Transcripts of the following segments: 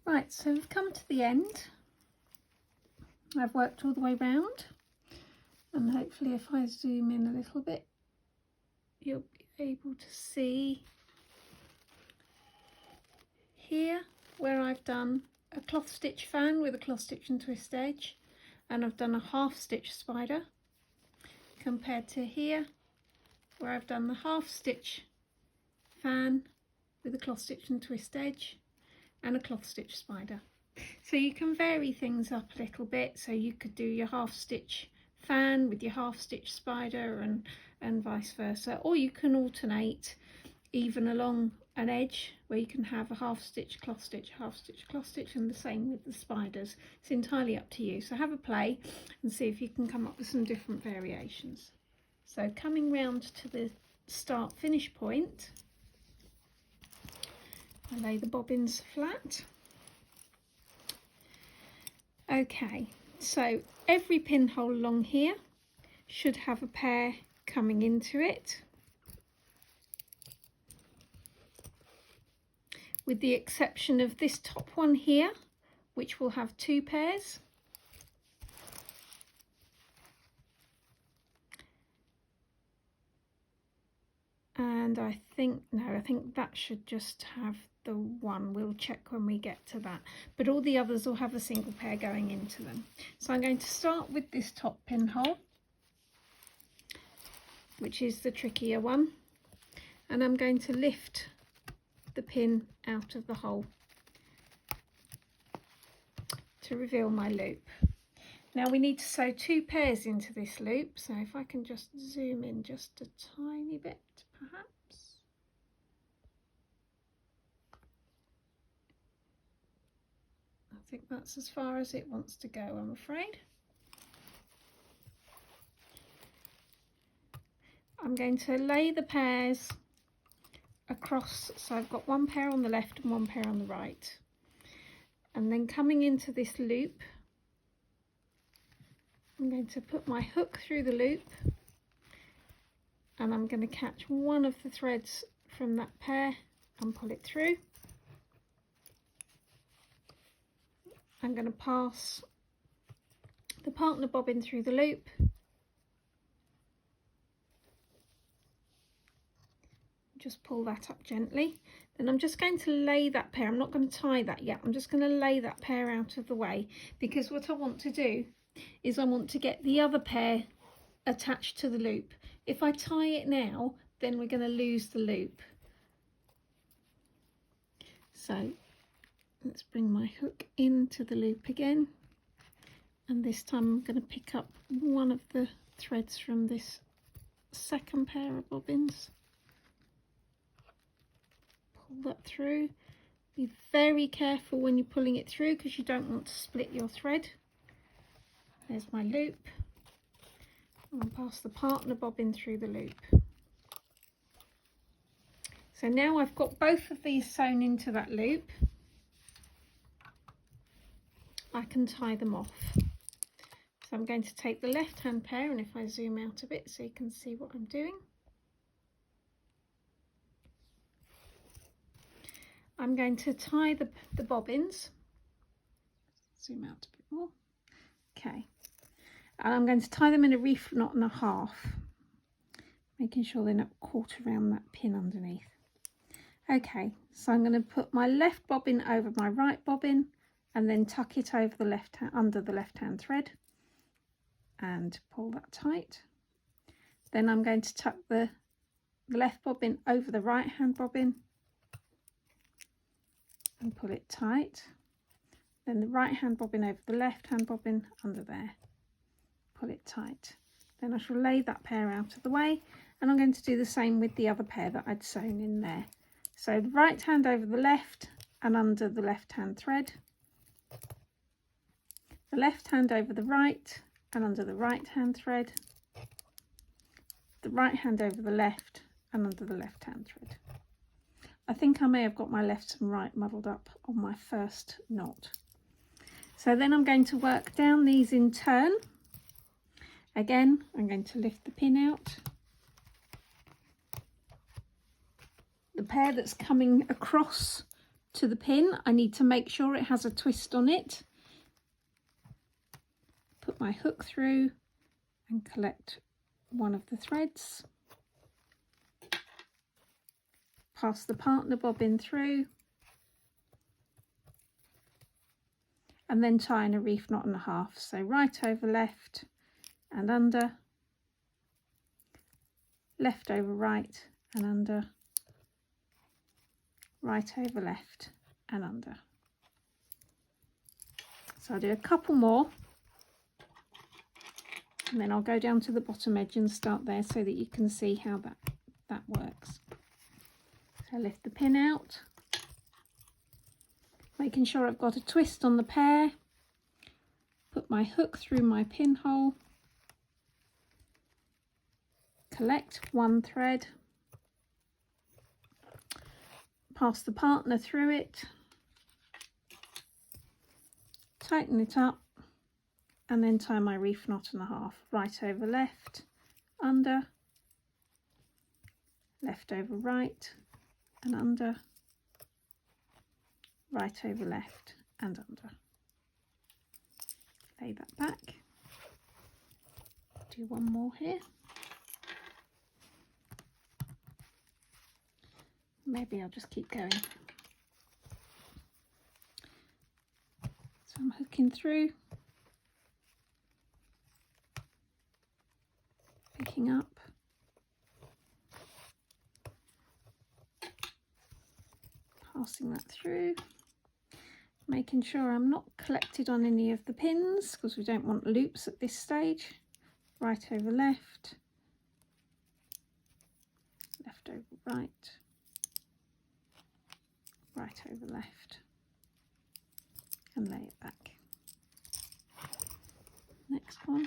Right, so we've come to the end. I've worked all the way round, and hopefully if I zoom in a little bit you'll be able to see here where I've done a cloth stitch fan with a cloth stitch and twist edge, and I've done a half stitch spider, compared to here where I've done the half stitch fan with a cloth stitch and twist edge and a cloth stitch spider. So you can vary things up a little bit, so you could do your half stitch fan with your half stitch spider and vice versa, or you can alternate even along an edge where you can have a half stitch cloth stitch, half stitch cloth stitch, and the same with the spiders. It's entirely up to you, so have a play and see if you can come up with some different variations. So coming round to the start finish point, I lay the bobbins flat. Okay, so every pinhole along here should have a pair coming into it, with the exception of this top one here, which will have 2 pairs. And I think that should just have the one. We'll check when we get to that, but all the others will have a single pair going into them. So I'm going to start with this top pinhole, which is the trickier one, and I'm going to lift the pin out of the hole to reveal my loop. Now we need to sew 2 pairs into this loop, so if I can just zoom in just a tiny bit perhaps. I think that's as far as it wants to go, I'm afraid. I'm going to lay the pairs across, so I've got 1 pair on the left and 1 pair on the right, and then coming into this loop I'm going to put my hook through the loop, and I'm going to catch one of the threads from that pair and pull it through. I'm going to pass the partner bobbin through the loop, just pull that up gently. Then I'm just going to lay that pair, I'm not going to tie that yet, I'm just going to lay that pair out of the way, because what I want to do is I want to get the other pair attached to the loop. If I tie it now, then we're going to lose the loop. So let's bring my hook into the loop again, and this time I'm going to pick up one of the threads from this second pair of bobbins, pull that through. Be very careful when you're pulling it through, because you don't want to split your thread. There's my loop, and pass the partner bobbin through the loop. So now I've got both of these sewn into that loop, I can tie them off. So I'm going to take the left hand pair, and if I zoom out a bit so you can see what I'm doing, I'm going to tie the bobbins, zoom out a bit more, okay, and I'm going to tie them in a reef knot and a half, making sure they're not caught around that pin underneath. Okay, so I'm going to put my left bobbin over my right bobbin and then tuck it over the left hand, under the left hand thread, and pull that tight. Then I'm going to tuck the left bobbin over the right hand bobbin and pull it tight. Then the right hand bobbin over the left hand bobbin under there, pull it tight. Then I shall lay that pair out of the way, and I'm going to do the same with the other pair that I'd sewn in there. So the right hand over the left and under the left hand thread, the left hand over the right and under the right hand thread, the right hand over the left and under the left hand thread. I think I may have got my left and right muddled up on my first knot. So then I'm going to work down these in turn. Again, I'm going to lift the pin out. The pair that's coming across to the pin, I need to make sure it has a twist on it. Put my hook through and collect one of the threads. Pass the partner bobbin through. And then tie in a reef knot and a half. So right over left and under, left over right and under, right over left and under. So I'll do a couple more and then I'll go down to the bottom edge and start there so that you can see how that works. So lift the pin out, making sure I've got a twist on the pair, put my hook through my pinhole, collect one thread, pass the partner through it, tighten it up, and then tie my reef knot and a half. Right over left, under, left over right and under, right over left and under. Lay that back. Do one more here. Maybe I'll just keep going. So I'm hooking through, picking up, passing that through, making sure I'm not collected on any of the pins because we don't want loops at this stage. Right over left, left over right, right over left, and lay it back. Next one.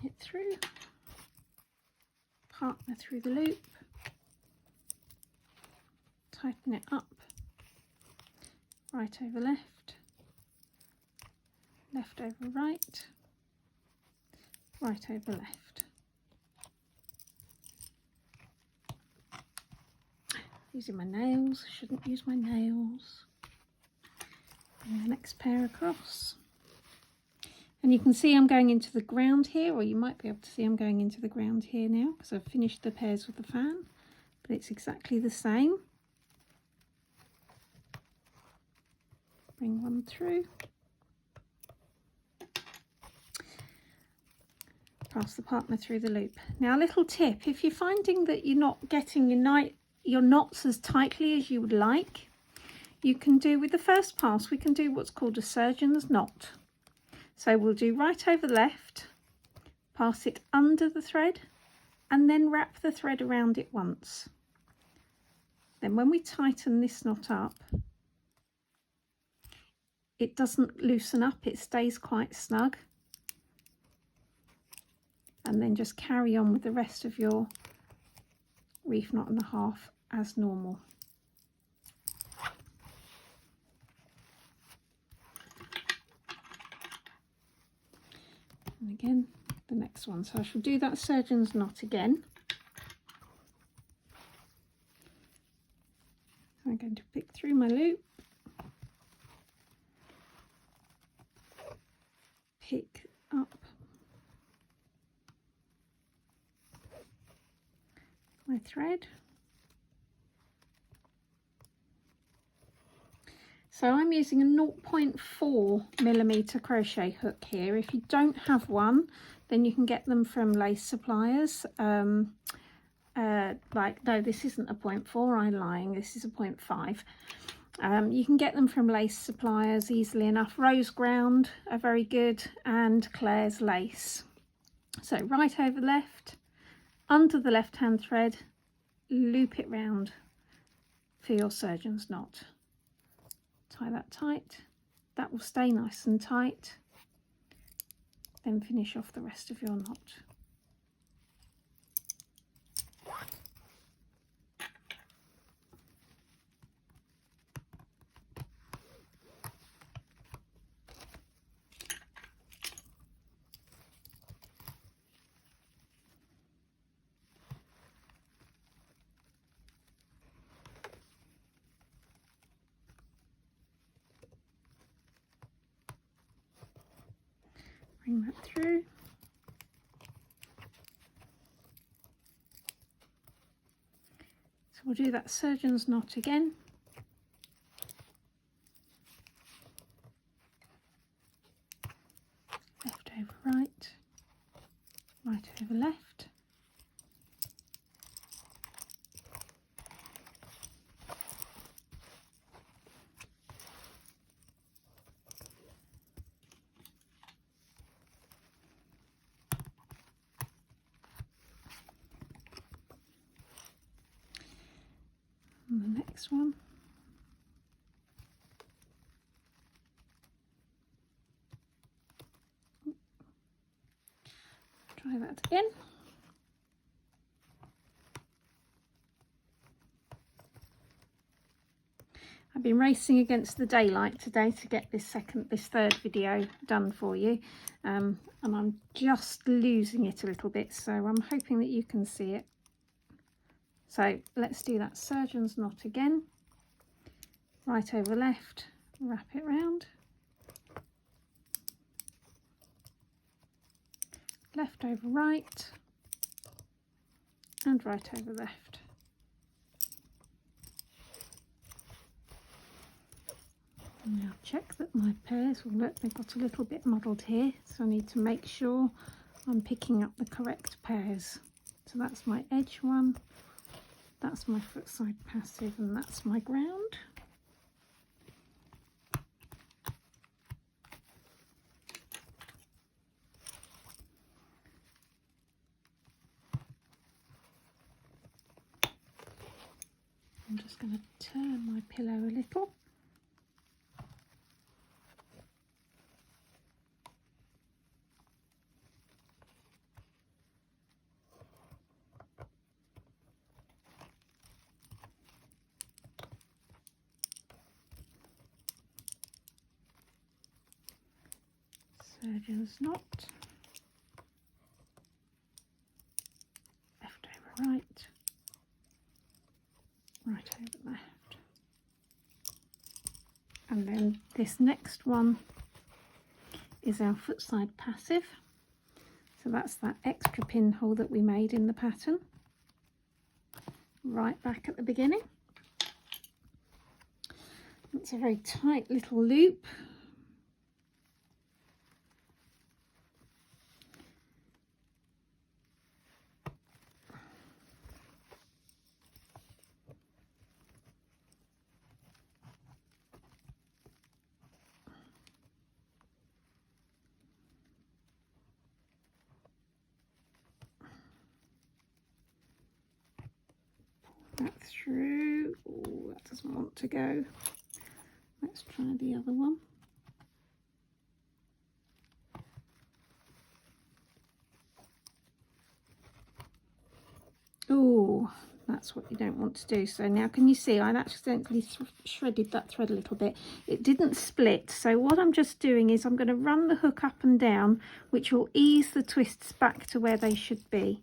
It through, partner through the loop, tighten it up, right over left, left over right, right over left. Using my nails, shouldn't use my nails. Bring the next pair across. And you can see I'm going into the ground here, or you might be able to see I'm going into the ground here now because I've finished the pairs with the fan, but it's exactly the same. Bring one through, pass the partner through the loop. Now a little tip, if you're finding that you're not getting your knots as tightly as you would like, you can do with the first pass, we can do what's called a surgeon's knot. So we'll do right over left, pass it under the thread, and then wrap the thread around it once. Then when we tighten this knot up, it doesn't loosen up, it stays quite snug. And then just carry on with the rest of your reef knot and a half as normal. And again, the next one. So I shall do that surgeon's knot again. I'm going to pick through my loop, pick up my thread. So I'm using a 0.4mm crochet hook here. If you don't have one, then you can get them from lace suppliers. No, this isn't a 0.4, I'm lying, this is a 0.5. You can get them from lace suppliers easily enough. Rose Ground are very good, and Claire's Lace. So right over left, under the left hand thread, loop it round for your surgeon's knot. Tie that tight, that will stay nice and tight. Then finish off the rest of your knot bring that through. So we'll do that surgeon's knot again. Left over right, right over left. And the next one. Try that again. I've been racing against the daylight today to get this third video done for you, and I'm just losing it a little bit, so I'm hoping that you can see it. So let's do that surgeon's knot again. Right over left, wrap it round. Left over right, and right over left. Now check that my pairs, well look, they've got a little bit muddled here, so I need to make sure I'm picking up the correct pairs. So that's my edge one, that's my foot side passive, and that's my ground. I'm just going to turn my pillow a little. Surgeon's knot, left over right, right over left, and then this next one is our foot side passive, so that's that extra pinhole that we made in the pattern right back at the beginning. It's a very tight little loop. That through. Oh, that doesn't want to go. Let's try the other one. Oh, that's what you don't want to do. So now can you see I accidentally shredded that thread a little bit. It didn't split, so what I'm just doing is I'm going to run the hook up and down, which will ease the twists back to where they should be.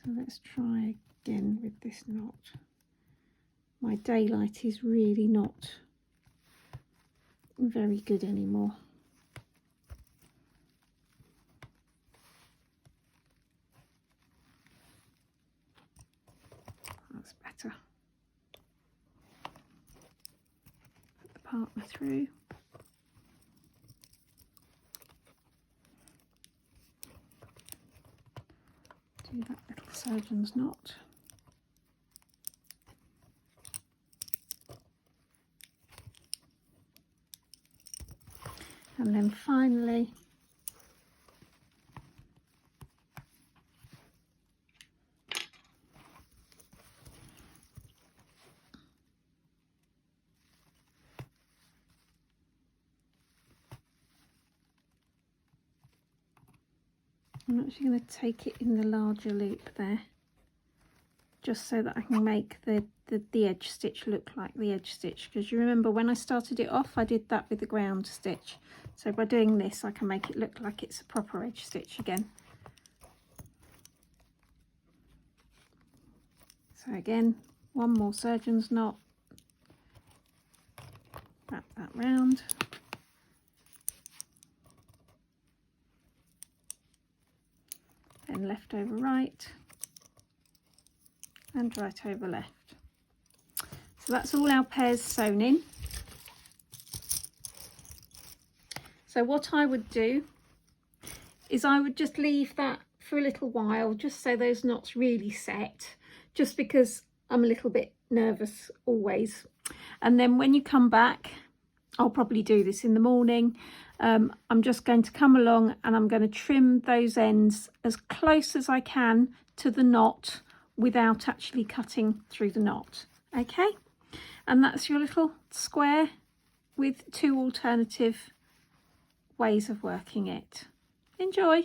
So let's try again with this knot. My daylight is really not very good anymore. That's better. Put the partner through. Do that little surgeon's knot. And then finally I'm actually going to take it in the larger loop there, just so that I can make the edge stitch look like the edge stitch, because you remember when I started it off I did that with the ground stitch, so by doing this I can make it look like it's a proper edge stitch again. So again, one more surgeon's knot, wrap that round, then left over right, and right over left. So that's all our pairs sewn in. So what I would do is I would just leave that for a little while, just so those knots really set, just because I'm a little bit nervous always. And then when you come back, I'll probably do this in the morning, I'm just going to come along and I'm going to trim those ends as close as I can to the knot without actually cutting through the knot. Okay, and that's your little square with 2 alternative ways of working it. Enjoy!